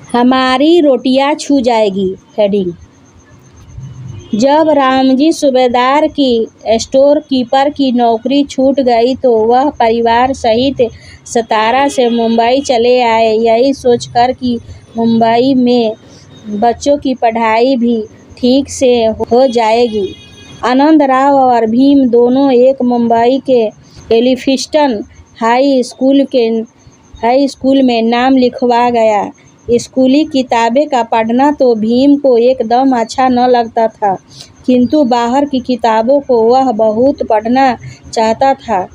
हमारी रोटियां छू जाएगी। हेडिंग। जब रामजी सूबेदार की स्टोर कीपर की नौकरी छूट गई तो वह परिवार सहित सतारा से मुंबई चले आए, यही सोचकर कि मुंबई में बच्चों की पढ़ाई भी ठीक से हो जाएगी। आनंदराव और भीम दोनों एक मुंबई के एलिफिंस्टन हाई स्कूल में नाम लिखवा गया। स्कूली किताबें का पढ़ना तो भीम को एकदम अच्छा न लगता था, किंतु बाहर की किताबों को वह बहुत पढ़ना चाहता था।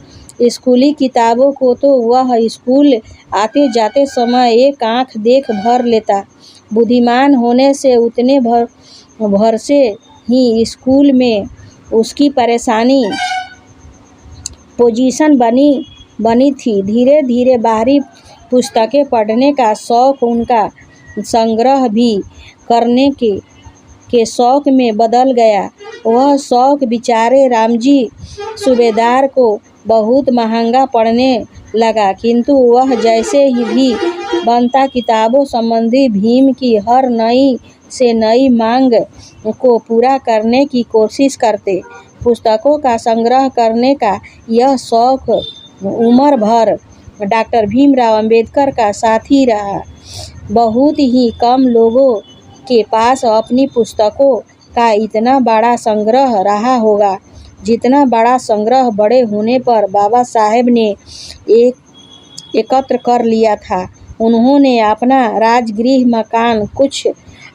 स्कूली किताबों को तो वह स्कूल आते जाते समय एक आंख देख भर लेता। बुद्धिमान होने से उतने भर से ही स्कूल में उसकी पोजीशन बनी थी। धीरे धीरे बाहरी पुस्तकें पढ़ने का शौक उनका संग्रह भी करने के शौक में बदल गया। वह शौक बेचारे रामजी सूबेदार को बहुत महंगा पड़ने लगा, किंतु वह जैसे ही भी बनता किताबों संबंधी भीम की हर नई से नई मांग को पूरा करने की कोशिश करते। पुस्तकों का संग्रह करने का यह शौक उम्र भर डॉक्टर भीमराव अंबेडकर का साथी रहा। बहुत ही कम लोगों के पास अपनी पुस्तकों का इतना बड़ा संग्रह रहा होगा, जितना बड़ा संग्रह बड़े होने पर बाबा साहेब ने एकत्र कर लिया था। उन्होंने अपना राजगृह मकान कुछ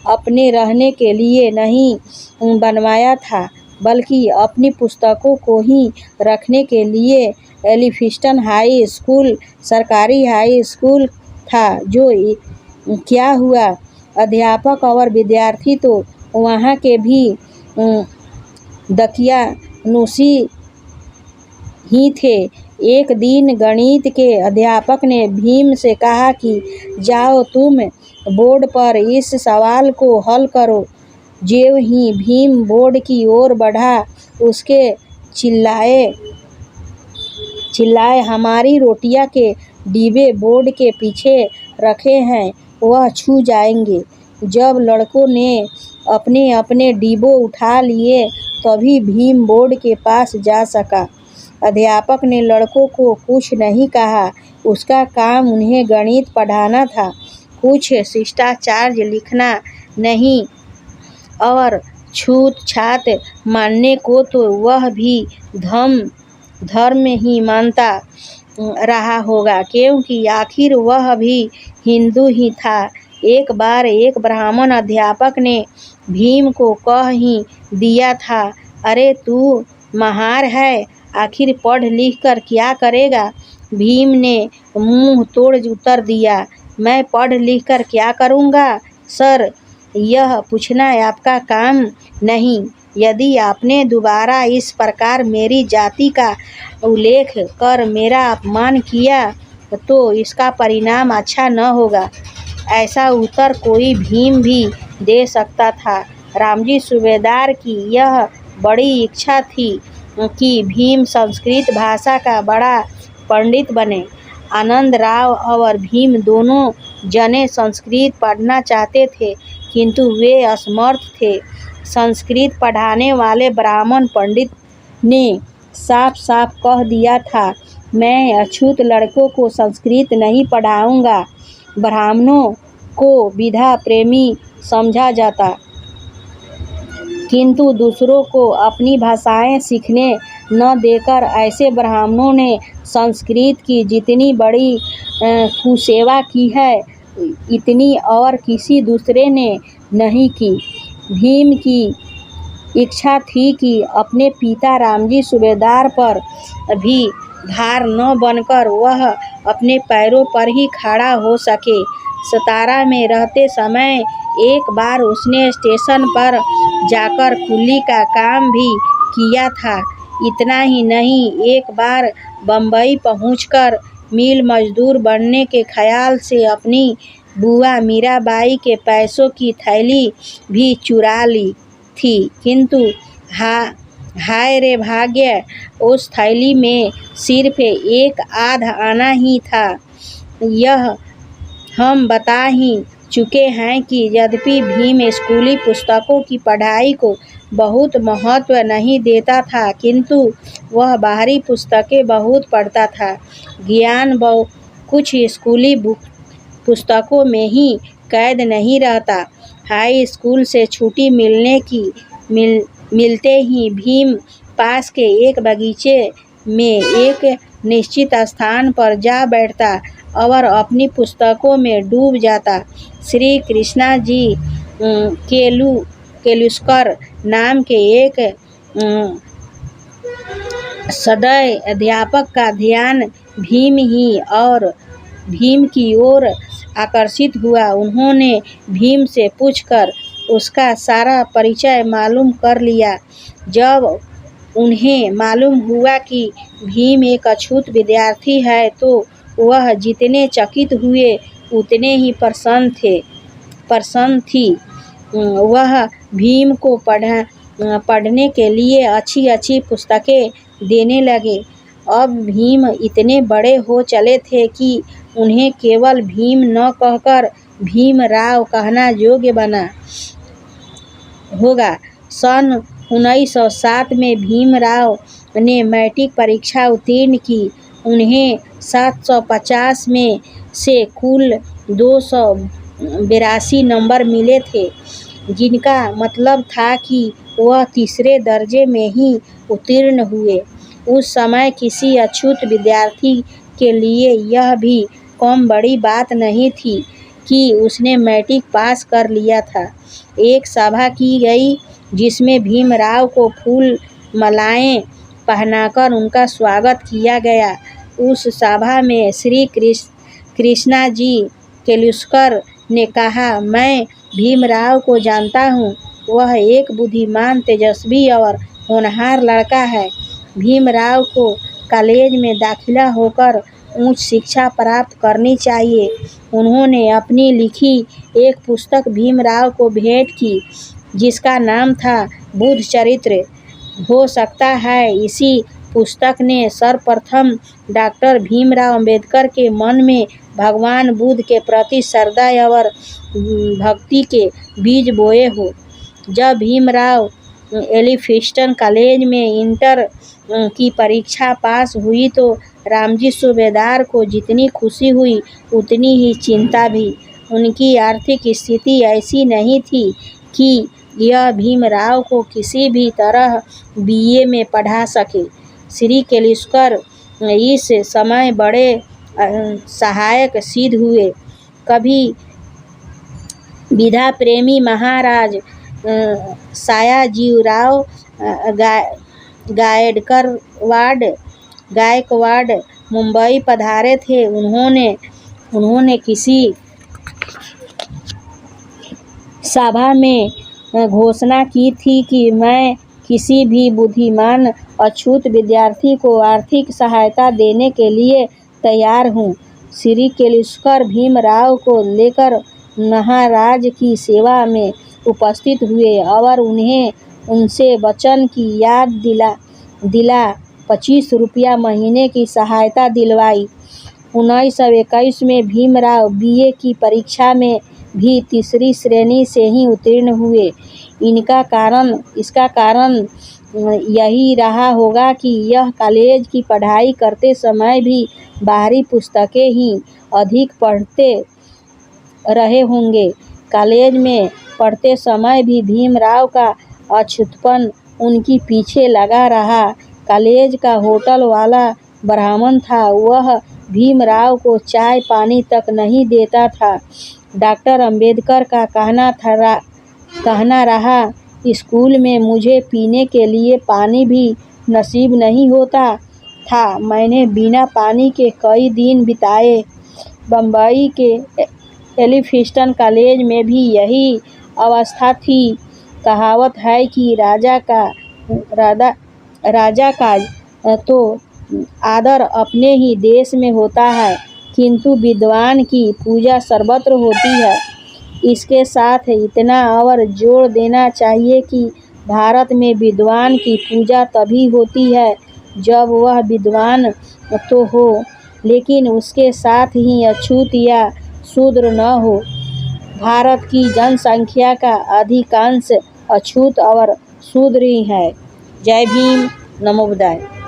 अपने रहने के लिए नहीं बनवाया था, बल्कि अपनी पुस्तकों को ही रखने के लिए। एलिफिंस्टन हाई स्कूल सरकारी हाई स्कूल था, जो क्या हुआ, अध्यापक और विद्यार्थी तो वहाँ के भी दकियानूसी ही थे। एक दिन गणित के अध्यापक ने भीम से कहा कि जाओ तुम बोर्ड पर इस सवाल को हल करो। ज्यों ही भीम बोर्ड की ओर बढ़ा, उसके चिल्लाए हमारी रोटियां के डिब्बे बोर्ड के पीछे रखे हैं, वह छू जाएंगे। जब लड़कों ने अपने अपने डिब्बे उठा लिए तभी भीम बोर्ड के पास जा सका। अध्यापक ने लड़कों को कुछ नहीं कहा, उसका काम उन्हें गणित पढ़ाना था, कुछ शिष्टाचार लिखना नहीं। और छूत-छात मानने को तो वह भी धर्म ही मानता रहा होगा, क्योंकि आखिर वह भी हिंदू ही था। एक बार एक ब्राह्मण अध्यापक ने भीम को कह ही दिया था, अरे तू महार है, आखिर पढ़ लिख कर क्या करेगा। भीम ने मुंह तोड़ उत्तर दिया, मैं पढ़ लिख कर क्या करूँगा सर, यह पूछना आपका काम नहीं। यदि आपने दोबारा इस प्रकार मेरी जाति का उल्लेख कर मेरा अपमान किया तो इसका परिणाम अच्छा न होगा। ऐसा उत्तर कोई भीम भी दे सकता था। रामजी सूबेदार की यह बड़ी इच्छा थी कि भीम संस्कृत भाषा का बड़ा पंडित बने। आनंदराव और भीम दोनों जने संस्कृत पढ़ना चाहते थे, किंतु वे असमर्थ थे। संस्कृत पढ़ाने वाले ब्राह्मण पंडित ने साफ साफ कह दिया था, मैं अछूत लड़कों को संस्कृत नहीं पढ़ाऊंगा। ब्राह्मणों को विद्या प्रेमी समझा जाता, किंतु दूसरों को अपनी भाषाएं सीखने न देकर ऐसे ब्राह्मणों ने संस्कृत की जितनी बड़ी कुसेवा की है, इतनी और किसी दूसरे ने नहीं की। भीम की इच्छा थी कि अपने पिता रामजी सूबेदार पर भी भार न बनकर वह अपने पैरों पर ही खड़ा हो सके। सतारा में रहते समय एक बार उसने स्टेशन पर जाकर कुली का काम भी किया था। इतना ही नहीं, एक बार बम्बई पहुंचकर मिल मजदूर बनने के ख्याल से अपनी बुआ मीराबाई के पैसों की थैली भी चुरा ली थी, किंतु हाय रे भाग्य, उस थैली में सिर्फ एक आध आना ही था। यह हम बता ही चुके हैं कि यद्यपि भीम स्कूली पुस्तकों की पढ़ाई को बहुत महत्व नहीं देता था, किंतु वह बाहरी पुस्तकें बहुत पढ़ता था। ज्ञान कुछ स्कूली पुस्तकों में ही कैद नहीं रहता। हाई स्कूल से छुट्टी मिलते ही भीम पास के एक बगीचे में एक निश्चित स्थान पर जा बैठता और अपनी पुस्तकों में डूब जाता। श्री कृष्णा जी केलुस्कर नाम के एक सदैव अध्यापक का ध्यान भीम की ओर आकर्षित हुआ। उन्होंने भीम से पूछकर उसका सारा परिचय मालूम कर लिया। जब उन्हें मालूम हुआ कि भीम एक अछूत विद्यार्थी है तो वह जितने चकित हुए उतने ही प्रसन्न थी। वह भीम को पढ़ने के लिए अच्छी पुस्तकें देने लगे। अब भीम इतने बड़े हो चले थे कि उन्हें केवल भीम न कहकर भीमराव कहना योग्य बना होगा। सन 1907 में भीमराव ने मैट्रिक परीक्षा उत्तीर्ण की। उन्हें 750 में से कुल 282 नंबर मिले थे, जिनका मतलब था कि वह तीसरे दर्जे में ही उत्तीर्ण हुए। उस समय किसी अछूत विद्यार्थी के लिए यह भी कम बड़ी बात नहीं थी कि उसने मैट्रिक पास कर लिया था। एक सभा की गई जिसमें भीमराव को फूल मालाएं पहनाकर उनका स्वागत किया गया। उस सभा में श्री कृष्णा जी केलुस्कर ने कहा, मैं भीमराव को जानता हूँ। वह एक बुद्धिमान, तेजस्वी और होनहार लड़का है। भीमराव को कॉलेज में दाखिला होकर उच्च शिक्षा प्राप्त करनी चाहिए। उन्होंने अपनी लिखी एक पुस्तक भीमराव को भेंट की, जिसका नाम था बुद्ध चरित्र। हो सकता है इसी पुस्तक ने सर्वप्रथम डॉक्टर भीमराव अम्बेडकर के मन में भगवान बुद्ध के प्रति श्रद्धा और भक्ति के बीज बोए हो। जब भीमराव एलिफिंस्टन कॉलेज में इंटर की परीक्षा पास हुई तो रामजी सूबेदार को जितनी खुशी हुई उतनी ही चिंता भी। उनकी आर्थिक स्थिति ऐसी नहीं थी कि यह भीमराव को किसी भी तरह बीए में पढ़ा सके। श्री केलुस्कर इस समय बड़े सहायक सिद्ध हुए। कभी विधा प्रेमी महाराज सयाजीराव गायकवाड़ मुंबई पधारे थे। उन्होंने किसी सभा में घोषणा की थी कि मैं किसी भी बुद्धिमान अछूत विद्यार्थी को आर्थिक सहायता देने के लिए तैयार हूँ। श्री केलुस्कर भीमराव को लेकर महाराज की सेवा में उपस्थित हुए और उन्हें उनसे वचन की याद दिला 25 रुपया महीने की सहायता दिलवाई। 1921 में भीमराव बीए की परीक्षा में भी तीसरी श्रेणी से ही उत्तीर्ण हुए। इसका कारण यही रहा होगा कि यह कॉलेज की पढ़ाई करते समय भी बाहरी पुस्तकें ही अधिक पढ़ते रहे होंगे। कॉलेज में पढ़ते समय भी भीमराव का अछूतपन उनके पीछे लगा रहा। कॉलेज का होटल वाला ब्राह्मण था, वह भीमराव को चाय पानी तक नहीं देता था। डॉक्टर अम्बेडकर का कहना रहा, स्कूल में मुझे पीने के लिए पानी भी नसीब नहीं होता था। मैंने बिना पानी के कई दिन बिताए। बम्बई के एलिफिंस्टन कॉलेज में भी यही अवस्था थी। कहावत है कि राजा का तो आदर अपने ही देश में होता है, किंतु विद्वान की पूजा सर्वत्र होती है। इसके साथ इतना और जोड़ देना चाहिए कि भारत में विद्वान की पूजा तभी होती है जब वह विद्वान तो हो, लेकिन उसके साथ ही अछूत या शूद्र न हो। भारत की जनसंख्या का अधिकांश अछूत और शूद्र ही है। जय भीम, नमो बुद्धाय।